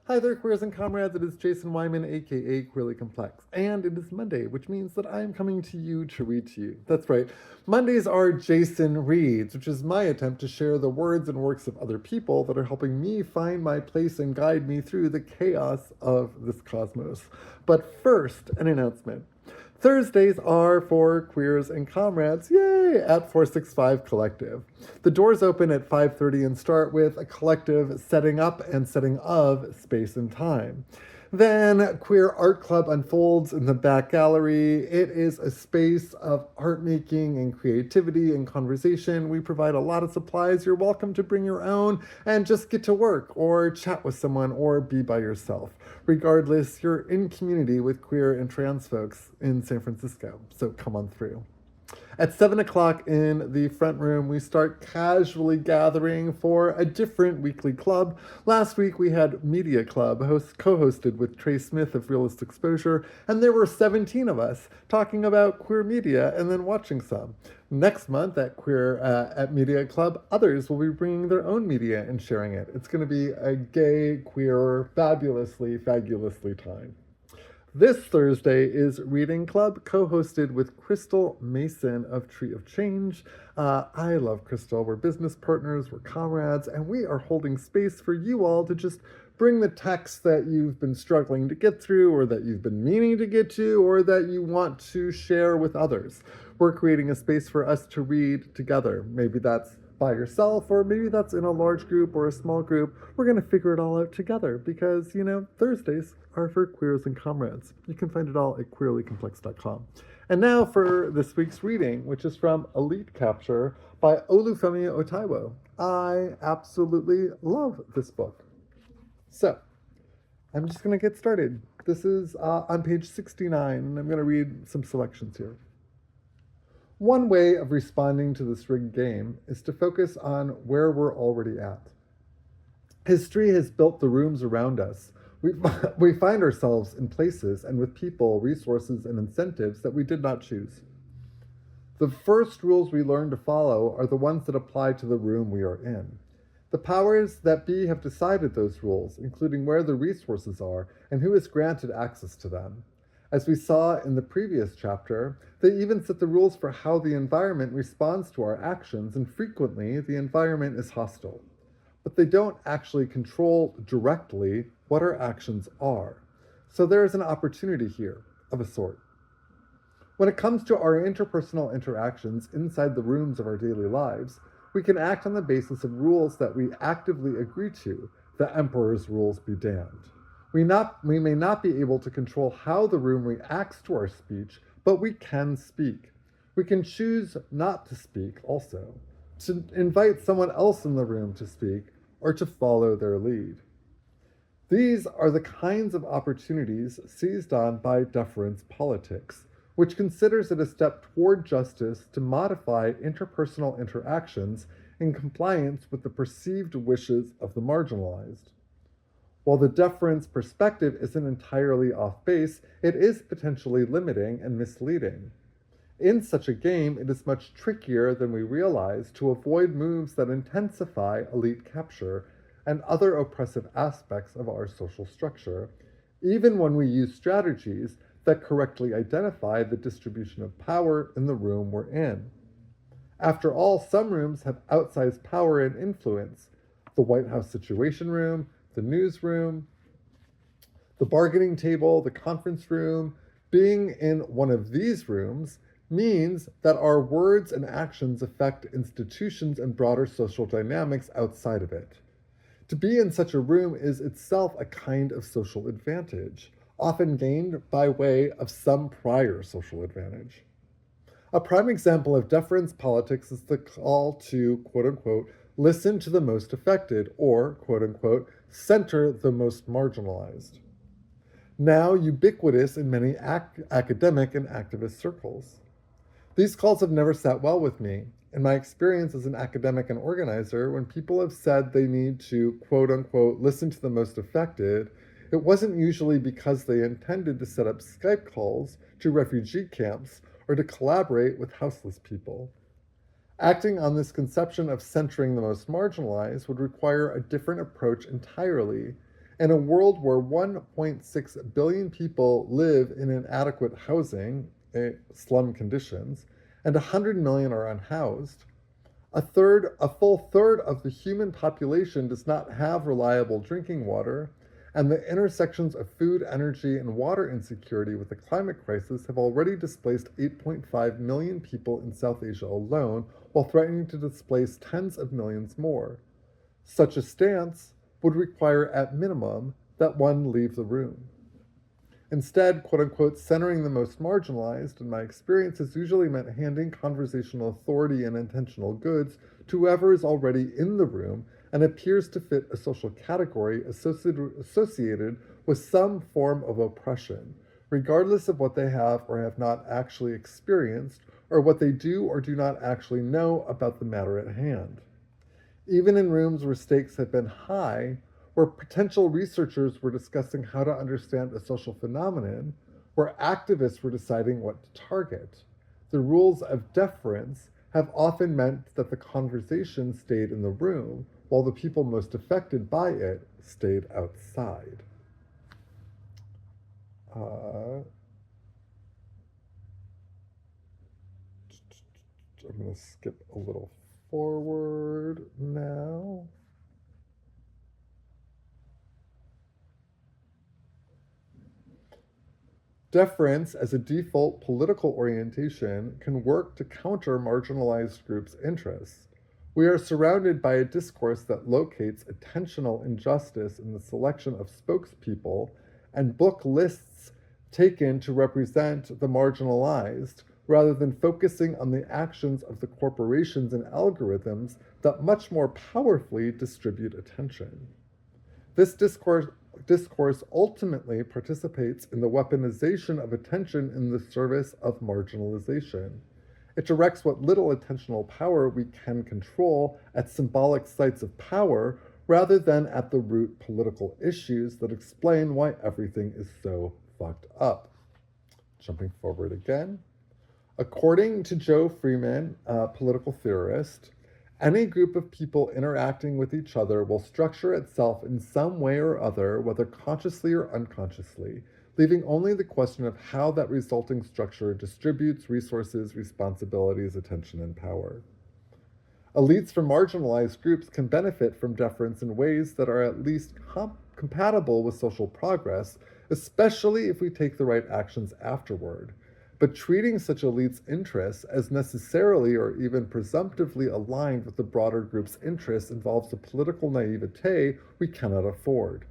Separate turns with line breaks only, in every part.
Hi there, queers and comrades. It is Jason Wyman, aka Queerly Complex, and it is Monday, which means that I am coming to you to read to you. That's right. Mondays are Jason Reads, which is my attempt to share the words and works of other people that are helping me find my place and guide me through the chaos of this cosmos. But first, an announcement. Thursdays are for queers and comrades, yay, at 465 Collective. The doors open at 5:30 and start with a collective setting up and setting of space and time. Then Queer Art Club unfolds in the back gallery. It is a space of art making and creativity and conversation. We provide a lot of supplies. You're welcome to bring your own and just get to work or chat with someone or be by yourself. Regardless, you're in community with queer and trans folks in San Francisco, so come on through. At 7 o'clock in the front room, we start casually gathering for a different weekly club. Last week we had Media Club, co-hosted with Trey Smith of Realist Exposure, and there were 17 of us talking about queer media and then watching some. Next month at Media Club, others will be bringing their own media and sharing it. It's going to be a gay, queer, fabulously time. This Thursday is Reading Club, co-hosted with Crystal Mason of Tree of Change. I love Crystal. We're business partners, we're comrades, and we are holding space for you all to just bring the text that you've been struggling to get through, or that you've been meaning to get to, or that you want to share with others. We're creating a space for us to read together. Maybe that's by yourself, or maybe that's in a large group or a small group. We're going to figure it all out together because, Thursdays are for queers and comrades. You can find it all at queerlycomplex.com. And now for this week's reading, which is from Elite Capture by Olufemi O. Taiwo. I absolutely love this book. So, I'm just going to get started. This is on page 69, and I'm going to read some selections here. One way of responding to this rigged game is to focus on where we're already at. History has built the rooms around us. We find ourselves in places and with people, resources, and incentives that we did not choose. The first rules we learn to follow are the ones that apply to the room we are in. The powers that be have decided those rules, including where the resources are and who is granted access to them. As we saw in the previous chapter, they even set the rules for how the environment responds to our actions, and frequently the environment is hostile. But they don't actually control directly what our actions are. So there is an opportunity here, of a sort. When it comes to our interpersonal interactions inside the rooms of our daily lives, we can act on the basis of rules that we actively agree to. The emperor's rules be damned. We may not be able to control how the room reacts to our speech, but we can speak. We can choose not to speak also, to invite someone else in the room to speak, or to follow their lead. These are the kinds of opportunities seized on by deference politics, which considers it a step toward justice to modify interpersonal interactions in compliance with the perceived wishes of the marginalized. While the deference perspective isn't entirely off base, it is potentially limiting and misleading. In such a game, it is much trickier than we realize to avoid moves that intensify elite capture and other oppressive aspects of our social structure, even when we use strategies that correctly identify the distribution of power in the room we're in. After all, some rooms have outsized power and influence. The White House Situation Room, the newsroom, the bargaining table, the conference room. Being in one of these rooms means that our words and actions affect institutions and broader social dynamics outside of it. To be in such a room is itself a kind of social advantage, often gained by way of some prior social advantage. A prime example of deference politics is the call to, quote-unquote, listen to the most affected, or, quote-unquote, center the most marginalized. Now ubiquitous in many academic and activist circles. These calls have never sat well with me. In my experience as an academic and organizer, when people have said they need to, quote-unquote, listen to the most affected, it wasn't usually because they intended to set up Skype calls to refugee camps or to collaborate with houseless people. Acting on this conception of centering the most marginalized would require a different approach entirely. In a world where 1.6 billion people live in inadequate housing, slum conditions, and 100 million are unhoused, a full third of the human population does not have reliable drinking water, and the intersections of food, energy, and water insecurity with the climate crisis have already displaced 8.5 million people in South Asia alone, while threatening to displace tens of millions more. Such a stance would require, at minimum, that one leave the room. Instead, quote unquote, centering the most marginalized, in my experience, has usually meant handing conversational authority and intentional goods to whoever is already in the room and appears to fit a social category associated with some form of oppression, regardless of what they have or have not actually experienced, or what they do or do not actually know about the matter at hand. Even in rooms where stakes have been high, where potential researchers were discussing how to understand a social phenomenon, where activists were deciding what to target, the rules of deference have often meant that the conversation stayed in the room, while the people most affected by it stayed outside. I'm going to skip a little forward now. Deference as a default political orientation can work to counter marginalized groups' interests. We are surrounded by a discourse that locates attentional injustice in the selection of spokespeople and book lists taken to represent the marginalized, rather than focusing on the actions of the corporations and algorithms that much more powerfully distribute attention. This discourse ultimately participates in the weaponization of attention in the service of marginalization. It directs what little attentional power we can control at symbolic sites of power rather than at the root political issues that explain why everything is so fucked up. Jumping forward again. According to Joe Freeman, a political theorist, any group of people interacting with each other will structure itself in some way or other, whether consciously or unconsciously, leaving only the question of how that resulting structure distributes resources, responsibilities, attention, and power. Elites from marginalized groups can benefit from deference in ways that are at least compatible with social progress, especially if we take the right actions afterward. But treating such elites' interests as necessarily or even presumptively aligned with the broader group's interests involves a political naivete we cannot afford.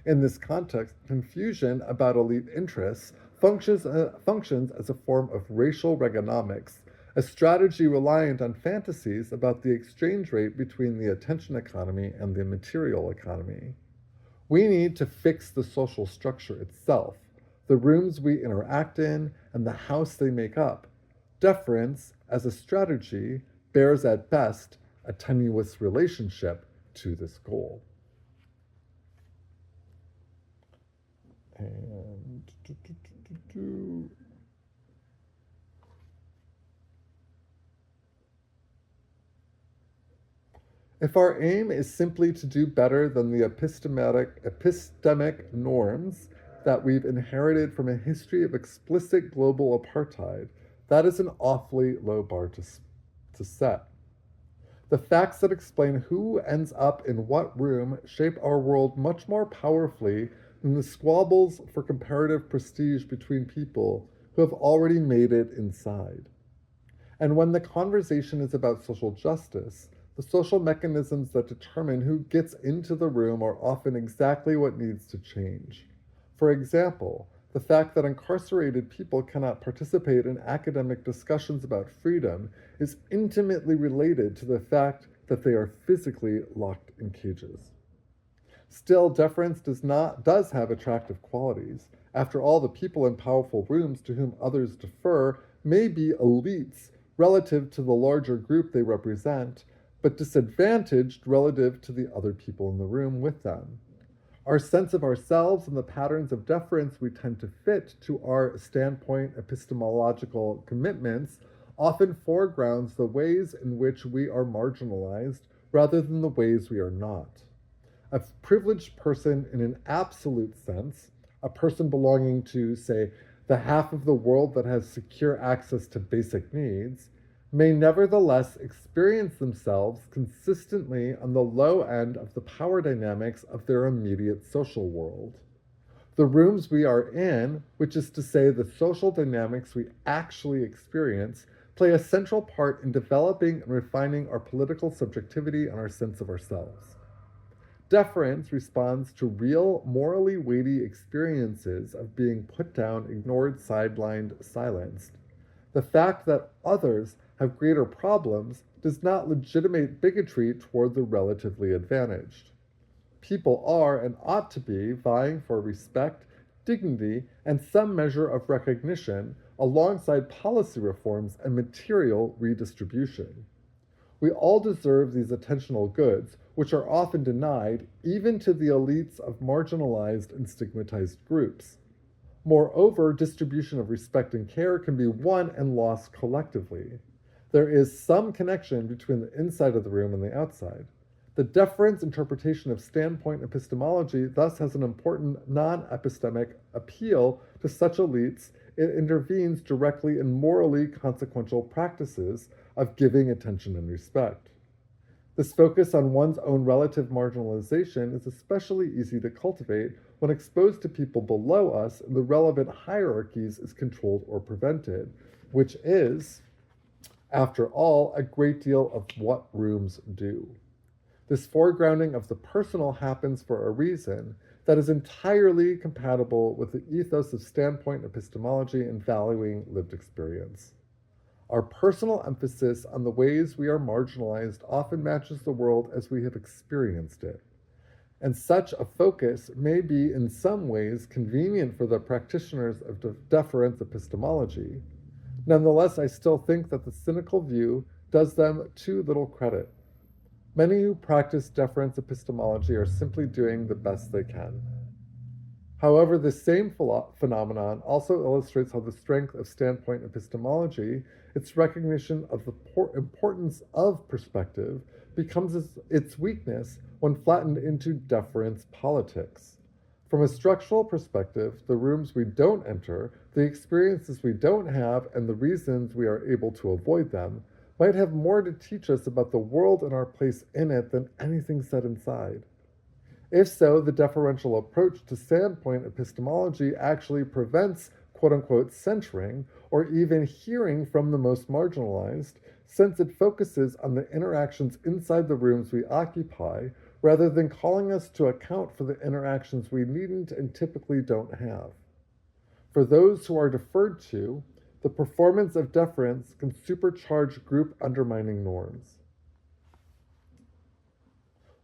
In this context, confusion about elite interests functions as a form of racial Reaganomics, a strategy reliant on fantasies about the exchange rate between the attention economy and the material economy. We need to fix the social structure itself, the rooms we interact in, and the house they make up. Deference, as a strategy, bears at best a tenuous relationship to this goal. And if our aim is simply to do better than the epistemic norms that we've inherited from a history of explicit global apartheid, that is an awfully low bar to set. The facts that explain who ends up in what room shape our world much more powerfully than the squabbles for comparative prestige between people who have already made it inside. And when the conversation is about social justice, the social mechanisms that determine who gets into the room are often exactly what needs to change. For example, the fact that incarcerated people cannot participate in academic discussions about freedom is intimately related to the fact that they are physically locked in cages. Still, deference does have attractive qualities. After all, the people in powerful rooms to whom others defer may be elites relative to the larger group they represent, but disadvantaged relative to the other people in the room with them. Our sense of ourselves and the patterns of deference we tend to fit to our standpoint epistemological commitments often foregrounds the ways in which we are marginalized rather than the ways we are not. A privileged person in an absolute sense, a person belonging to, say, the half of the world that has secure access to basic needs, may nevertheless experience themselves consistently on the low end of the power dynamics of their immediate social world. The rooms we are in, which is to say the social dynamics we actually experience, play a central part in developing and refining our political subjectivity and our sense of ourselves. Deference responds to real, morally weighty experiences of being put down, ignored, sidelined, silenced. The fact that others have greater problems does not legitimate bigotry toward the relatively advantaged. People are and ought to be vying for respect, dignity, and some measure of recognition alongside policy reforms and material redistribution. We all deserve these attentional goods, which are often denied even to the elites of marginalized and stigmatized groups. Moreover, distribution of respect and care can be won and lost collectively. There is some connection between the inside of the room and the outside. The deference interpretation of standpoint epistemology thus has an important non-epistemic appeal to such elites. It intervenes directly in morally consequential practices of giving attention and respect. This focus on one's own relative marginalization is especially easy to cultivate when exposed to people below us and the relevant hierarchies is controlled or prevented, which is, after all, a great deal of what rooms do. This foregrounding of the personal happens for a reason that is entirely compatible with the ethos of standpoint epistemology and valuing lived experience. Our personal emphasis on the ways we are marginalized often matches the world as we have experienced it. And such a focus may be in some ways convenient for the practitioners of deference epistemology. Nonetheless, I still think that the cynical view does them too little credit. Many who practice deference epistemology are simply doing the best they can. However, this same phenomenon also illustrates how the strength of standpoint epistemology, its recognition of the importance of perspective, becomes its weakness when flattened into deference politics. From a structural perspective, the rooms we don't enter, the experiences we don't have, and the reasons we are able to avoid them might have more to teach us about the world and our place in it than anything said inside. If so, the deferential approach to standpoint epistemology actually prevents quote-unquote centering or even hearing from the most marginalized, since it focuses on the interactions inside the rooms we occupy rather than calling us to account for the interactions we needn't and typically don't have. For those who are deferred to, the performance of deference can supercharge group undermining norms.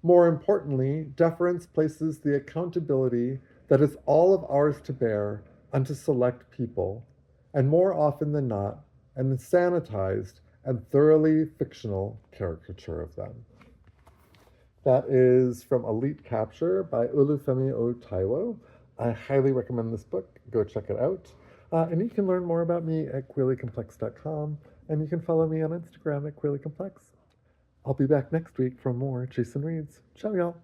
More importantly, deference places the accountability that is all of ours to bear onto select people, and more often than not, an sanitized and thoroughly fictional caricature of them. That is from Elite Capture by Olufemi O. Taiwo. I highly recommend this book. Go check it out. And you can learn more about me at queerlycomplex.com, and you can follow me on Instagram at queerlycomplex. I'll be back next week for more Jason Reads. Ciao, y'all.